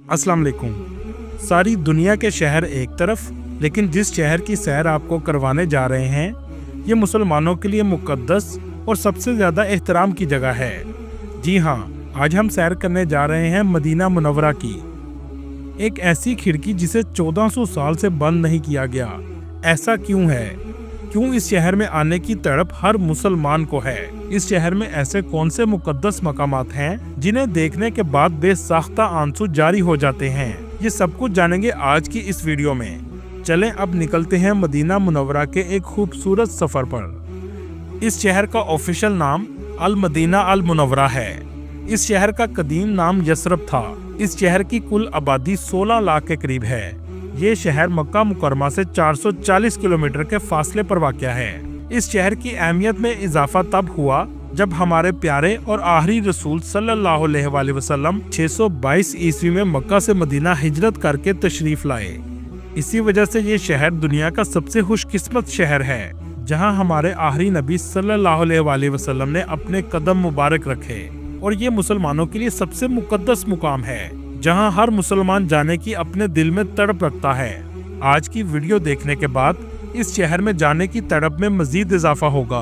अस्सलाम वालेकुम। सारी दुनिया के शहर एक तरफ, लेकिन जिस शहर की सैर आपको करवाने जा रहे हैं ये मुसलमानों के लिए मुकद्दस और सबसे ज़्यादा एहतराम की जगह है। जी हाँ, आज हम सैर करने जा रहे हैं मदीना मुनव्वरा की, एक ऐसी खिड़की जिसे 1400 साल से बंद नहीं किया गया। ऐसा क्यों है? क्यों इस शहर में आने की तड़प हर मुसलमान को है? इस शहर में ऐसे कौन से मुकद्दस मकामात हैं जिन्हें देखने के बाद बेसाख्ता आंसू जारी हो जाते हैं? ये सब कुछ जानेंगे आज की इस वीडियो में। चलें अब निकलते हैं मदीना मुनव्वरा के एक खूबसूरत सफर पर। इस शहर का ऑफिशियल नाम अल मदीना अल मुनव्वरा है। इस शहर का कदीम नाम यसरब था। इस शहर की कुल आबादी 16 लाख के करीब है। ये शहर मक्का मुकरमा से 440 किलोमीटर के फासले पर वाक़या है। इस शहर की अहमियत में इजाफा तब हुआ जब हमारे प्यारे और आखिरी रसूल सल्लल्लाहु अलैहि वसल्लम 622 ईस्वी में मक्का से मदीना हिजरत करके तशरीफ लाए। इसी वजह से ये शहर दुनिया का सबसे खुशकिस्मत शहर है जहां हमारे आखिरी नबी सल्लल्लाहु अलैहि वसल्लम ने अपने कदम मुबारक रखे। और ये मुसलमानों के लिए सबसे मुकद्दस मुकाम है जहां हर मुसलमान जाने की अपने दिल में तड़प रखता है। आज की वीडियो देखने के बाद इस शहर में जाने की तड़प में मजीद इजाफा होगा।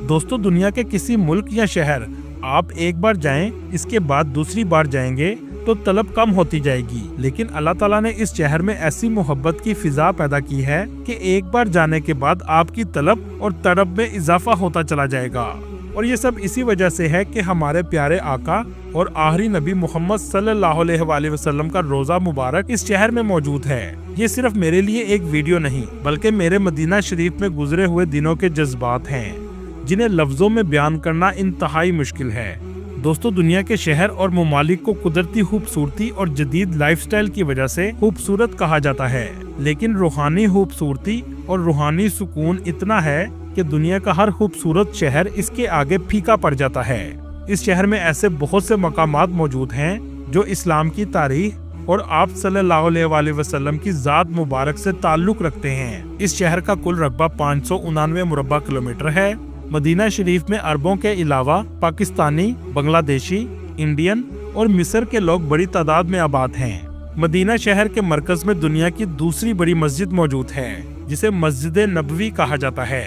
दोस्तों, दुनिया के किसी मुल्क या शहर आप एक बार जाएं, इसके बाद दूसरी बार जाएंगे तो तलब कम होती जाएगी, लेकिन अल्लाह ताला ने इस शहर में ऐसी मोहब्बत की फिजा पैदा की है कि एक बार जाने के बाद आपकी तलब और तड़प में इजाफा होता चला जाएगा। और ये सब इसी वजह से है कि हमारे प्यारे आका और आखिरी नबी मोहम्मद सल्लल्लाहु अलैहि वसल्लम का रोजा मुबारक इस शहर में मौजूद है। ये सिर्फ मेरे लिए एक वीडियो नहीं, बल्कि मेरे मदीना शरीफ में गुजरे हुए दिनों के जज्बात हैं जिन्हें लफ्जों में बयान करना इंतहाई मुश्किल है। दोस्तों, दुनिया के शहर और ममालिक को कुदरती खूबसूरती और जदीद लाइफस्टाइल की वजह से खूबसूरत कहा जाता है, लेकिन रूहानी खूबसूरती और रूहानी सुकून इतना है कि दुनिया का हर खूबसूरत शहर इसके आगे फीका पड़ जाता है। इस शहर में ऐसे बहुत से मकामात मौजूद हैं जो इस्लाम की तारीख और आप सल्लल्लाहु अलैहि वसल्लम की ज़ात मुबारक से ताल्लुक रखते हैं। इस शहर का कुल रकबा 589 मुरब्बा किलोमीटर है। मदीना शरीफ में अरबों के अलावा पाकिस्तानी, बांग्लादेशी, इंडियन और मिस्र के लोग बड़ी तादाद में आबाद हैं। मदीना शहर के मरकज में दुनिया की दूसरी बड़ी मस्जिद मौजूद है जिसे मस्जिद नबवी कहा जाता है।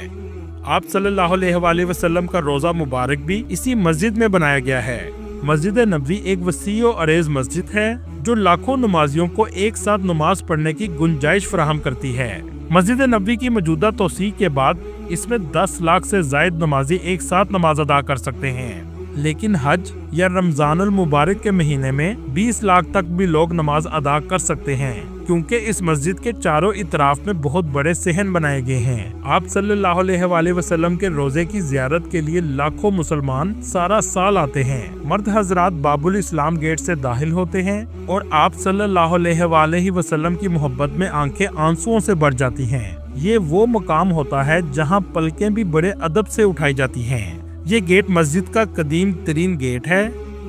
आप सल्लल्लाहु अलैहि वसल्लम का रोजा मुबारक भी इसी मस्जिद में बनाया गया है। मस्जिद नबवी एक वसीअ और अरेज मस्जिद है जो लाखों नमाजियों को एक साथ नमाज पढ़ने की गुंजाइश फराहम करती है। मस्जिद नबवी की मौजूदा तौसीह के बाद इसमें 10 लाख से जायद नमाजी एक साथ नमाज अदा कर सकते हैं, लेकिन हज या रमजानुल मुबारक के महीने में 20 लाख तक भी लोग नमाज अदा कर सकते हैं, क्योंकि इस मस्जिद के चारों इतराफ में बहुत बड़े सहन बनाए गए हैं। आप सल्लल्लाहु अलैहि वसल्लम के रोजे की जियारत के लिए लाखों मुसलमान सारा साल आते हैं। मर्द हजरात बाबुल इस्लाम गेट से दाखिल होते हैं और आप सल्लल्लाहु अलैहि वसल्लम की मोहब्बत में आंखें आंसुओं से भर जाती हैं। ये वो मकाम होता है जहाँ पलकें भी बड़े अदब से उठाई जाती हैं। ये गेट मस्जिद का कदीम तरीन गेट है।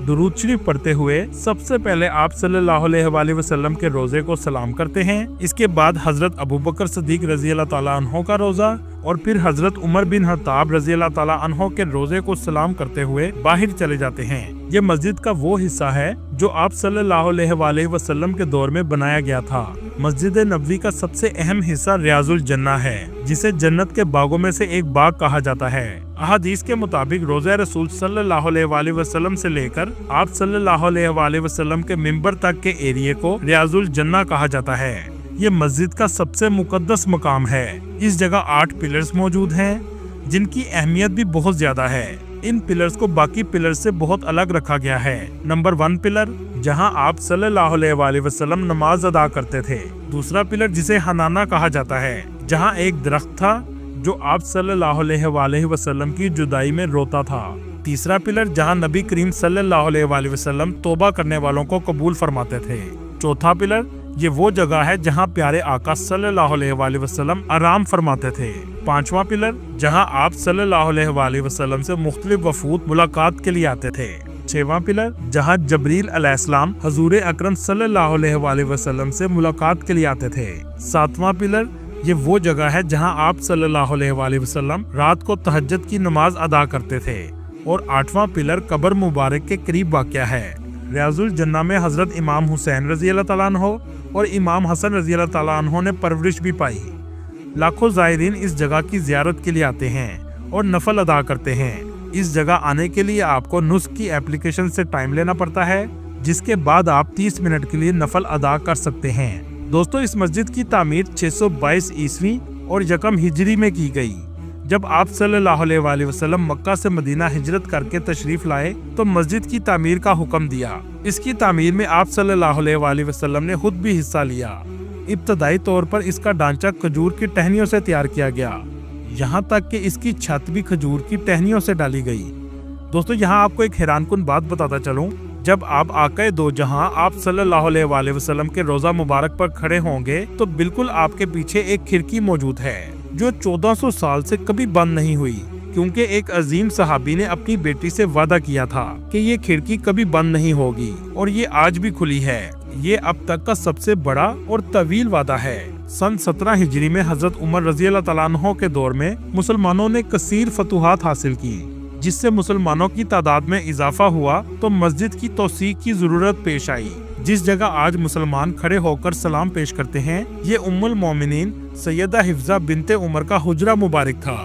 दुरूद शरीफ पढ़ते हुए सबसे पहले आप सल्लल्लाहु अलैहि वसल्लम के रोजे को सलाम करते हैं। इसके बाद हजरत अबू बकर सदीक रजी अल्लाह ताला अन्हो का रोजा और फिर हजरत उमर बिन खत्ताब रजी अल्लाह ताला अन्हो के रोजे को सलाम करते हुए बाहर चले जाते हैं। ये मस्जिद का वो हिस्सा है जो आप सल्लल्लाहु अलैहि वसल्लम के दौर में बनाया गया था। मस्जिद नबवी का सबसे अहम हिस्सा रियाजुल जन्ना है, जिसे जन्नत के बागों में से एक बाग कहा जाता है। अहादीस के मुताबिक रोज़ा रसूल सल्लल्लाहु अलैहि वसल्लम से लेकर आप सल्लल्लाहु अलैहि वसल्लम के मिंबर तक के एरिया को रियाजुल जन्ना कहा जाता है। ये मस्जिद का सबसे मुकद्दस मकाम है। इस जगह 8 पिलर्स मौजूद हैं जिनकी अहमियत भी बहुत ज्यादा है। इन पिलर्स को बाकी पिलर से बहुत अलग रखा गया है। नंबर 1 पिलर जहां आप सल्लल्लाहु अलैहि वसल्लम नमाज अदा करते थे। दूसरा पिलर जिसे हनाना कहा जाता है, जहां एक दरख्त था जो आप सल्लल्लाहु अलैहि वसल्लम की जुदाई में रोता था। तीसरा पिलर जहां नबी करीम सल्लल्लाहु अलैहि वसल्लम तौबा करने वालों को कबूल फरमाते थे। चौथा पिलर ये वो जगह है जहां प्यारे आका सल्लल्लाहु अलैहि वसल्लम आराम फरमाते थे। 5वां पिलर जहां आप सल्लल्लाहु अलैहि वसल्लम से मुख्तलिफ वफूद मुलाकात के लिए आते थे। 6वां पिलर जहां जबरील अलैहिस्सलाम हुजूर अकरम सल्लल्लाहु अलैहि वसल्लम से मुलाकात के लिए आते थे। 7वां पिलर ये वो जगह है जहां आप सल्लल्लाहु अलैहि वसल्लम रात को तहज्जुद की नमाज अदा करते थे। और 8वां पिलर कब्र मुबारक के करीब वाक़या है। रियाजुल जन्ना में हजरत इमाम हुसैन रजी अल्लाह ताला अन्हो और इमाम हसन रजी अल्लाह ताला अन्हो ने परवरिश भी पाई। लाखों ज़ायरीन इस जगह की ज़ियारत के लिए आते हैं और नफल अदा करते हैं। इस जगह आने के लिए आपको नुस्ख की एप्लीकेशन से टाइम लेना पड़ता है, जिसके बाद आप 30 मिनट के लिए नफल अदा कर सकते हैं। दोस्तों, इस मस्जिद की तामीर 622 ईस्वी और यकम हिजरी में की गई। जब आप सल्लल्लाहु अलैहि वसल्लम मक्का से मदीना हिजरत करके तशरीफ लाए तो मस्जिद की तामीर का हुक्म दिया। इसकी तामीर में आप सल्लल्लाहु अलैहि वसल्लम ने खुद भी हिस्सा लिया। इब्तदाई तौर पर इसका ढांचा खजूर की टहनियों से तैयार किया गया, यहाँ तक कि इसकी छत भी खजूर की टहनियों से डाली गई। दोस्तों, यहाँ आपको एक हैरानकुन बात बताता चलूं, जब आप आक़ाए दो जहां आप सल्लल्लाहु अलैहि वसल्लम के रोजा मुबारक पर खड़े होंगे तो बिल्कुल आपके पीछे एक खिड़की मौजूद है जो 1400 साल से कभी बंद नहीं हुई, क्योंकि एक अजीम सहाबी ने अपनी बेटी से वादा किया था कि ये खिड़की कभी बंद नहीं होगी और ये आज भी खुली है। ये अब तक का सबसे बड़ा और तवील वादा है। सन 17 हिजरी में हजरत उमर रजी अल्लाह ताला अन्हो के दौर में मुसलमानों ने कसीर फतूहात हासिल की, जिससे मुसलमानों की तादाद में इजाफा हुआ तो मस्जिद की तौसीक की जरूरत पेश आई। जिस जगह आज मुसलमान खड़े होकर सलाम पेश करते हैं, ये उम्मुल मोमिनीन सैयदा हिफ्जा बिनते उमर का हुजरा मुबारक था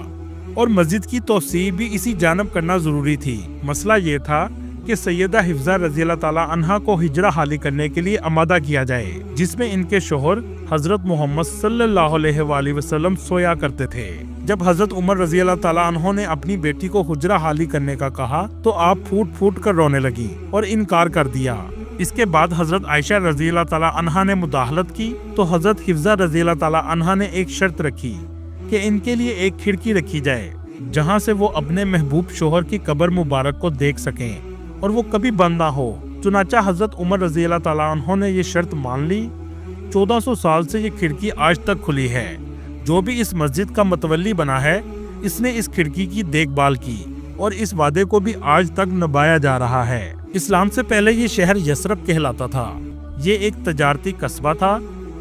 और मस्जिद की तौसीक भी इसी जानब करना जरूरी थी। मसला ये था कि सैयदा हिफ्जा रजी अल्लाह ताला अन्हा को हिजरा हाली करने के लिए आमादा किया जाए, जिसमें इनके शोहर हजरत मोहम्मद सल्लल्लाहु अलैहि वसल्लम सोया करते थे। जब हजरत उमर रजी अल्लाह ताला अन्हो ने अपनी बेटी को हुजरा हाली करने का कहा तो आप फूट फूट कर रोने लगी और इनकार कर दिया। इसके बाद हजरत आयशा रजी अल्लाह ताला अन्हा ने मुदाखलत की तो हजरत हिफ्जा रजी अल्लाह ताला अन्हा ने एक शर्त रखी कि इनके लिए एक खिड़की रखी जाए जहां से वो अपने महबूब शोहर की कब्र मुबारक को देख सकें और वो कभी बंद ना हो। चुनाचा हजरत उमर रजी अल्लाह ताला अन्हो ने ये शर्त मान ली। 1400 साल से ये खिड़की आज तक खुली है। जो भी इस मस्जिद का मतवल्ली बना है, इसने इस खिड़की की देखभाल की और इस वादे को भी आज तक निभाया जा रहा है। इस्लाम से पहले ये शहर यसरब कहलाता था। ये एक तजारती कस्बा था।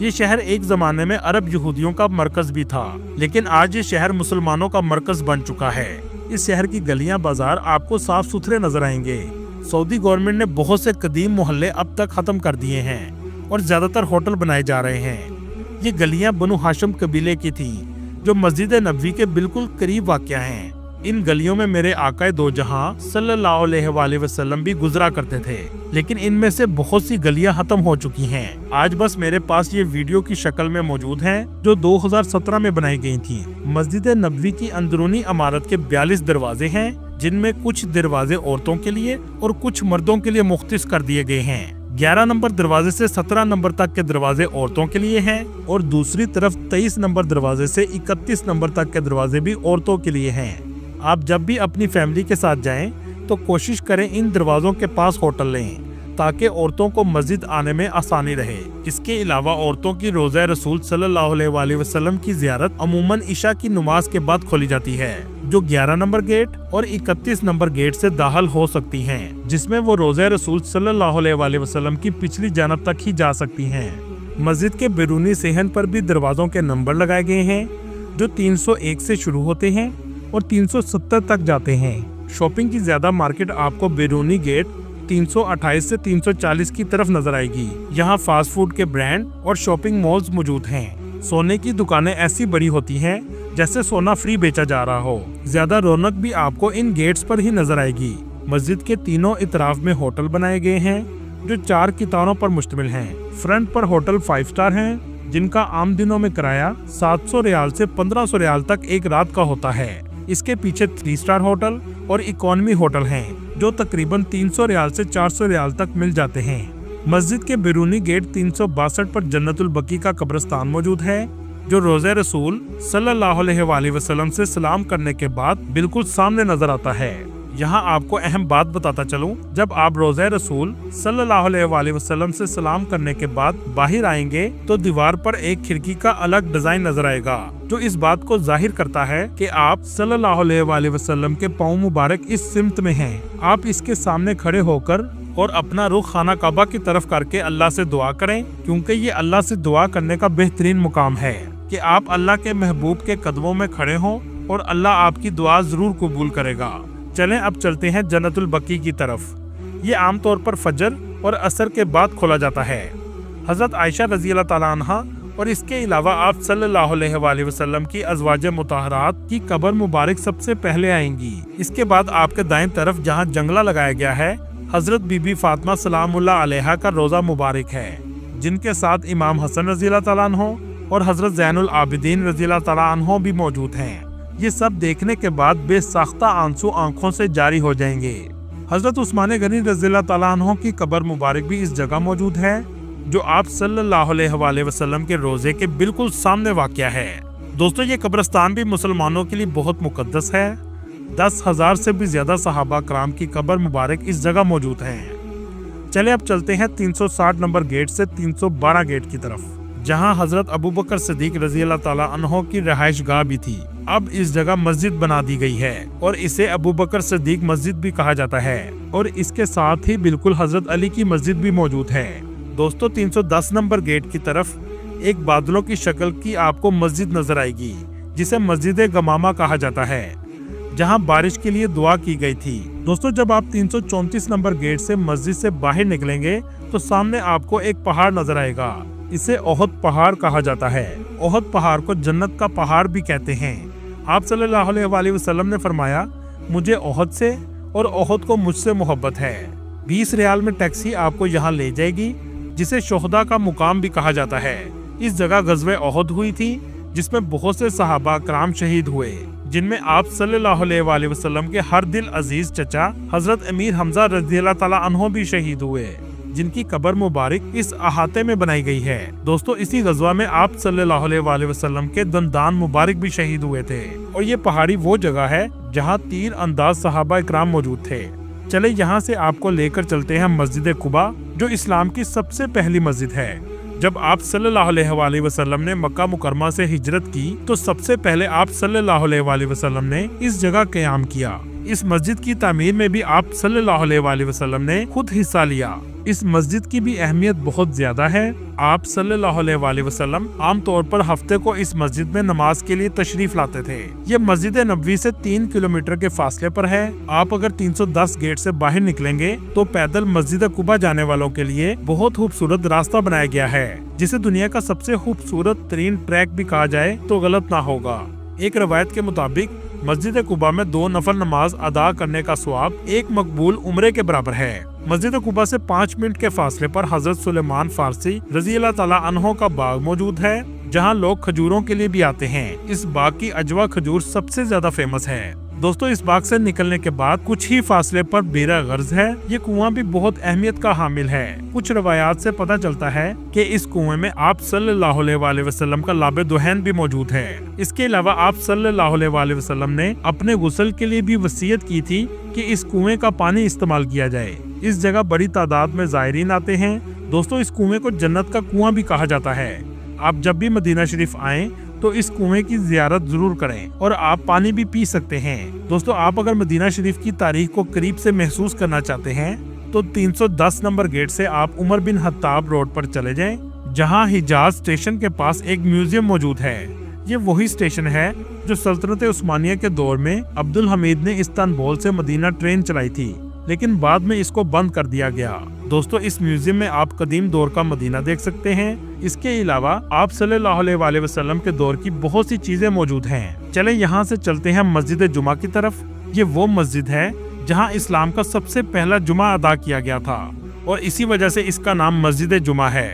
ये शहर एक जमाने में अरब यहूदियों का मरकज भी था, लेकिन आज ये शहर मुसलमानों का मरकज बन चुका है। इस शहर की गलियां बाजार आपको साफ सुथरे नजर आएंगे। सऊदी गवर्नमेंट ने बहुत से कदीम मोहल्ले अब तक खत्म कर दिए हैं और ज्यादातर होटल बनाए जा रहे हैं। ये गलियां बनु हाशिम कबीले की थी, जो मस्जिद नबवी के बिल्कुल करीब वाक़या हैं। इन गलियों में मेरे आक़ाए दो जहां सल्लल्लाहु अलैहि वसल्लम भी गुजरा करते थे, लेकिन इनमें से बहुत सी गलियां खत्म हो चुकी हैं। आज बस मेरे पास ये वीडियो की शक्ल में मौजूद हैं, जो 2017 में बनाई गई थी। मस्जिद नबवी की अंदरूनी इमारत के 42 दरवाजे हैं, जिनमें कुछ दरवाजे औरतों के लिए और कुछ मर्दों के लिए मुख्तस कर दिए गए हैं। 11 नंबर दरवाजे से 17 नंबर तक के दरवाजे औरतों के लिए हैं और दूसरी तरफ 23 नंबर दरवाजे से 31 नंबर तक के दरवाजे भी औरतों के लिए हैं। आप जब भी अपनी फैमिली के साथ जाएं तो कोशिश करें इन दरवाजों के पास होटल लें, ताकि औरतों को मस्जिद आने में आसानी रहे। इसके अलावा औरतों की रोज़ा रसूल सल्लल्लाहु अलैहि वसल्लम की ज़ियारत अमूमन इशा की नमाज के बाद खोली जाती है, जो 11 नंबर गेट और 31 नंबर गेट से दाखिल हो सकती हैं, जिसमें वो रोज़ा रसूल सल्लल्लाहु अलैहि वसल्लम की पिछली जानब तक ही जा सकती हैं। मस्जिद के बैरूनी सेहन पर भी दरवाजों के नंबर लगाए गए हैं, जो 301 से शुरू होते हैं और 370 तक जाते हैं। शॉपिंग की ज्यादा मार्केट आपको बैरूनी गेट 328 से 340 की तरफ नजर आएगी। यहाँ फास्ट फूड के ब्रांड और शॉपिंग मॉल्स मौजूद हैं। सोने की दुकानें ऐसी बड़ी होती हैं जैसे सोना फ्री बेचा जा रहा हो। ज्यादा रौनक भी आपको इन गेट्स पर ही नजर आएगी। मस्जिद के तीनों इतराफ में होटल बनाए गए हैं, जो 4 कितारों पर मुश्तमिल हैं। फ्रंट पर होटल 5 स्टार हैं, जिनका आम दिनों में किराया 700 रियाल से 1500 रियाल तक एक रात का होता है। इसके पीछे 3 स्टार होटल और इकोनॉमी होटल हैं, जो तकरीबन 300 रियाल से 400 रियाल तक मिल जाते हैं। मस्जिद के बैरूनी गेट 362 पर जन्नतुल बकी का कब्रिस्तान मौजूद है, जो रोज़े रसूल सल्लल्लाहु अलैहि वसल्लम से सलाम करने के बाद बिल्कुल सामने नजर आता है। यहाँ आपको अहम बात बताता चलूं, जब आप रोज़े रसूल सल्लल्लाहु अलैहि वसल्लम से सलाम करने के बाद बाहर आएंगे तो दीवार पर एक खिड़की का अलग डिजाइन नजर आएगा, जो इस बात को जाहिर करता है कि आप सल्लल्लाहु अलैहि वसल्लम के पाँव मुबारक इस सिमत में हैं। आप इसके सामने खड़े होकर और अपना रुख खाना काबा की तरफ करके अल्लाह से दुआ करें, क्योंकि ये अल्लाह से दुआ करने का बेहतरीन मुकाम है कि आप अल्लाह के महबूब के कदमों में खड़े हों और अल्लाह आपकी दुआ जरूर कबूल करेगा। चलें अब चलते हैं जन्नतुल बकी की तरफ। ये आमतौर पर फजर और असर के बाद खोला जाता है। हजरत आयशा रजी अल्लाह ताला अन्हा और इसके अलावा आप सल्लल्लाहु अलैहि वसल्लम की अज़वाज मुतहरात की कब्र मुबारक सबसे पहले आएंगी। इसके बाद आपके दाएं तरफ जहां जंगला लगाया गया है, हजरत बीबी फातिमा सलामुल्लाह अलैहा का रोजा मुबारक है, जिनके साथ इमाम हसन रज़ी अल्लाह ताला अन्हो और हजरत ज़ैनुल आबिदीन रज़ी अल्लाह ताला अन्हो भी मौजूद हैं। ये सब देखने के बाद बेसाख्ता आंसू आंखों से जारी हो जाएंगे। हजरत उस्मान गनी रज़ी अल्लाह ताला अन्हो की कब्र मुबारक भी इस जगह मौजूद है, जो आप सल्लल्लाहु अलैहि वसल्लम के रोजे के बिल्कुल सामने वाक़या है। दोस्तों, ये कब्रिस्तान भी मुसलमानों के लिए बहुत मुकद्दस है। 10,000 से भी ज्यादा सहाबा कराम की कब्र मुबारक इस जगह मौजूद है। चले अब चलते हैं 360 नंबर गेट से 312 गेट की तरफ, जहां हजरत अबू बकर सिद्दीक रजी अल्लाह ताला अन्हो की रहाइश गाह भी थी। अब इस जगह मस्जिद बना दी गई है और इसे अबू बकर सिद्दीक मस्जिद भी कहा जाता है, और इसके साथ ही बिल्कुल हजरत अली की मस्जिद भी मौजूद है। दोस्तों, 310 नंबर गेट की तरफ एक बादलों की शक्ल की आपको मस्जिद नजर आएगी, जिसे मस्जिद गमामा कहा जाता है, जहां बारिश के लिए दुआ की गई थी। दोस्तों, जब आप 334 नंबर गेट से मस्जिद से बाहर निकलेंगे तो सामने आपको एक पहाड़ नजर आएगा। इसे ओहद पहाड़ कहा जाता है। ओहद पहाड़ को जन्नत का पहाड़ भी कहते हैं। आप सल्लल्लाहु अलैहि वसल्लम ने फरमाया, मुझे ओहद से और ओहद को मुझसे मोहब्बत है। 20 रियाल में टैक्सी आपको यहाँ ले जाएगी, जिसे शोहदा का मुकाम भी कहा जाता है। इस जगह गज़वे ओहद हुई थी, जिसमें बहुत से सहाबा कराम शहीद हुए, जिनमें आप सल्लल्लाहु अलैहि वसल्लम के हर दिल अजीज चचा हजरत अमीर हमजा रज़ी अल्लाह ताला अन्हो भी शहीद हुए, जिनकी कब्र मुबारक इस अहाते में बनाई गई है। दोस्तों, इसी गज़वा में आप सल्लल्लाहु अलैहि वसल्लम के दंदान मुबारक भी शहीद हुए थे, और ये पहाड़ी वो जगह है जहाँ तीर अंदाज सहाबा इकराम मौजूद थे। चले यहाँ से आपको लेकर चलते हैं मस्जिद कुबा, जो इस्लाम की सबसे पहली मस्जिद है। जब आप सल्लल्लाहु अलैहि वसल्लम ने मक्का मुकरमा से हिजरत की, तो सबसे पहले आप सल्लल्लाहु अलैहि वसल्लम ने इस जगह क़याम किया। इस मस्जिद की तामीर में भी आप सल्लल्लाहु अलैहि वसल्लम ने खुद हिस्सा लिया। इस मस्जिद की भी अहमियत बहुत ज्यादा है। आप सल्लल्लाहु अलैहि वसल्लम आम तौर पर हफ्ते को इस मस्जिद में नमाज के लिए तशरीफ लाते थे। ये मस्जिद नबवी से 3 किलोमीटर के फासले पर है। आप अगर 310 गेट से बाहर निकलेंगे तो पैदल मस्जिद कुबा जाने वालों के लिए बहुत खूबसूरत रास्ता बनाया गया है, जिसे दुनिया का सबसे खूबसूरत तरीन ट्रैक भी कहा जाए तो गलत ना होगा। एक रवायत के मुताबिक मस्जिद कुबा में 2 नफल नमाज अदा करने का सवाब एक मकबूल उम्रे के बराबर है। मस्जिद कुबा से 5 मिनट के फासले पर हजरत सुलेमान फारसी रज़ी अल्लाह ताला अन्हो का बाग मौजूद है, जहां लोग खजूरों के लिए भी आते हैं। इस बाग की अजवा खजूर सबसे ज्यादा फेमस है। दोस्तों, इस बाग से निकलने के बाद कुछ ही फासले पर बेरा गर्ज है। ये कुआं भी बहुत अहमियत का हामिल है। कुछ रवायात से पता चलता है कि इस कुएं में आप सल्लल्लाहु अलैहि वसल्लम का लाबे दुहैन भी मौजूद है। इसके अलावा आप सल्लल्लाहु अलैहि वसल्लम ने अपने गुस्ल के लिए भी वसीयत की थी कि इस कुएं का पानी इस्तेमाल किया जाए। इस जगह बड़ी तादाद में ज़ायरीन आते हैं। दोस्तों, इस कुएं को जन्नत का कुआं भी कहा जाता है। आप जब भी मदीना शरीफ आएं तो इस कुएं की जियारत जरूर करें, और आप पानी भी पी सकते हैं। दोस्तों, आप अगर मदीना शरीफ की तारीख को करीब से महसूस करना चाहते हैं तो 310 नंबर गेट से आप उमर बिन खत्ताब रोड पर चले जाएं, जहां हिजाज स्टेशन के पास एक म्यूजियम मौजूद है। ये वही स्टेशन है जो सल्तनत उस्मानिया के दौर में अब्दुल हमीद ने इस्तांबुल से मदीना ट्रेन चलाई थी, लेकिन बाद में इसको बंद कर दिया गया। दोस्तों, इस म्यूजियम में आप कदीम दौर का मदीना देख सकते हैं। इसके अलावा आप सल्लल्लाहु अलैहि वसल्लम के दौर की बहुत सी चीजें मौजूद हैं। चलें यहाँ से चलते हैं मस्जिद जुमा की तरफ। ये वो मस्जिद है जहाँ इस्लाम का सबसे पहला जुमा अदा किया गया था, और इसी वजह से इसका नाम मस्जिद जुमा है।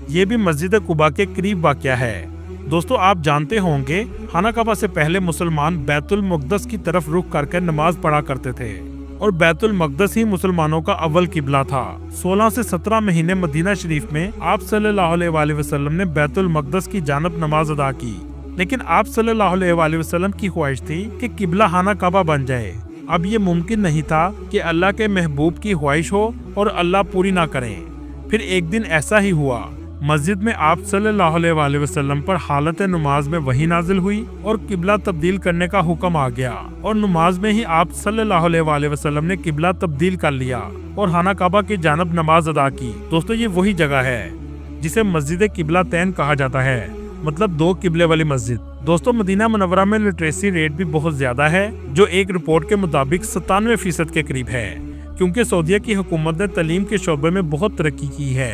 ये भी मस्जिद कुबा के करीब वाक़या है। दोस्तों, आप जानते होंगे खाना काबा से पहले मुसलमान बैतुल मुक़द्दस की तरफ रुख करके नमाज पढ़ा करते थे, और बैतुल मक़दस ही मुसलमानों का अव्वल किबला था। 16 से 17 महीने मदीना शरीफ में आप सल्लल्लाहु अलैहि वसल्लम ने बैतुल मक़दस की जानब नमाज अदा की, लेकिन आप सल्लल्लाहु अलैहि वसल्लम की ख्वाहिश थी कि किबला खाना काबा बन जाए। अब ये मुमकिन नहीं था कि अल्लाह के महबूब की ख्वाहिश हो और अल्लाह पूरी ना करें। फिर एक दिन ऐसा ही हुआ। मस्जिद में आप सल्लल्लाहु अलैहि वसल्लम पर हालत नमाज में वही नाजिल हुई और किबला तब्दील करने का हुक्म आ गया, और नमाज में ही आप सल्लल्लाहु अलैहि वसल्लम ने किबला तब्दील कर लिया और खाना काबा की जानब नमाज अदा की। दोस्तों, ये वही जगह है जिसे मस्जिद किबला तैन कहा जाता है, मतलब 2 किबले वाली मस्जिद। दोस्तों, मदीना मुनव्वरा में लिटरेसी रेट भी बहुत ज्यादा है, जो एक रिपोर्ट के मुताबिक 97% के करीब है, क्योंकि सऊदीया की हुकूमत ने तालीम के शोबे में बहुत तरक्की की है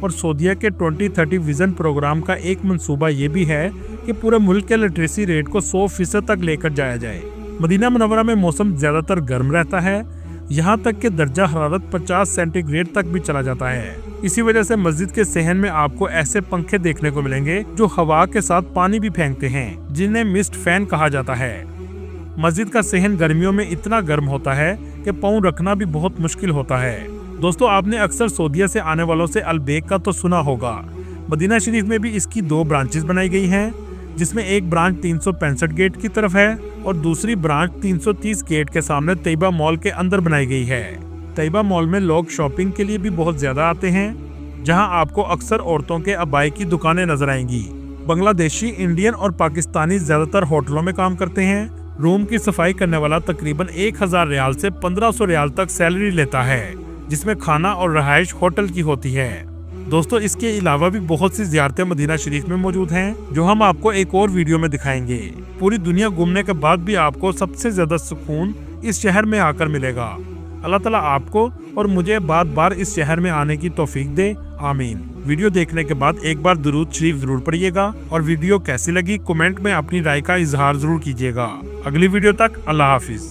और सऊदीया के 2030 विजन प्रोग्राम का एक मंसूबा ये भी है कि पूरे मुल्क के लिटरेसी रेट को 100% तक लेकर जाया जाए। मदीना मुनव्वरा में मौसम ज्यादातर गर्म रहता है, यहाँ तक कि दर्जा हरारत 50 सेंटीग्रेड तक भी चला जाता है। इसी वजह से मस्जिद के सहन में आपको ऐसे पंखे देखने को मिलेंगे जो हवा के साथ पानी भी फेंकते हैं, जिन्हें मिस्ट फैन कहा जाता है। मस्जिद का सहन गर्मियों में इतना गर्म होता है कि पाँव रखना भी बहुत मुश्किल होता है। दोस्तों, आपने अक्सर सऊदीया से आने वालों से अलबेक का तो सुना होगा। मदीना शरीफ में भी इसकी 2 ब्रांचेस बनाई गई हैं, जिसमें एक ब्रांच 365 गेट की तरफ है और दूसरी ब्रांच 330 गेट के सामने तैयबा मॉल के अंदर बनाई गई है। तैयबा मॉल में लोग शॉपिंग के लिए भी बहुत ज्यादा आते हैं, जहां आपको अक्सर औरतों के अबाई की दुकानें नजर आएंगी। बांग्लादेशी, इंडियन और पाकिस्तानी ज्यादातर होटलों में काम करते हैं। रूम की सफाई करने वाला तकरीबन 1000 रियाल से 1500 रियाल तक सैलरी लेता है, जिसमें खाना और रहाइश होटल की होती है। दोस्तों, इसके अलावा भी बहुत सी ज़ियारतें मदीना शरीफ में मौजूद हैं, जो हम आपको एक और वीडियो में दिखाएंगे। पूरी दुनिया घूमने के बाद भी आपको सबसे ज्यादा सुकून इस शहर में आकर मिलेगा। अल्लाह ताला आपको और मुझे बार बार इस शहर में आने की तौफीक दे, आमीन। वीडियो देखने के बाद एक बार दुरूद शरीफ जरूर पढ़िएगा और वीडियो कैसी लगी कमेंट में अपनी राय का इजहार जरूर कीजिएगा। अगली वीडियो तक अल्लाह हाफिज।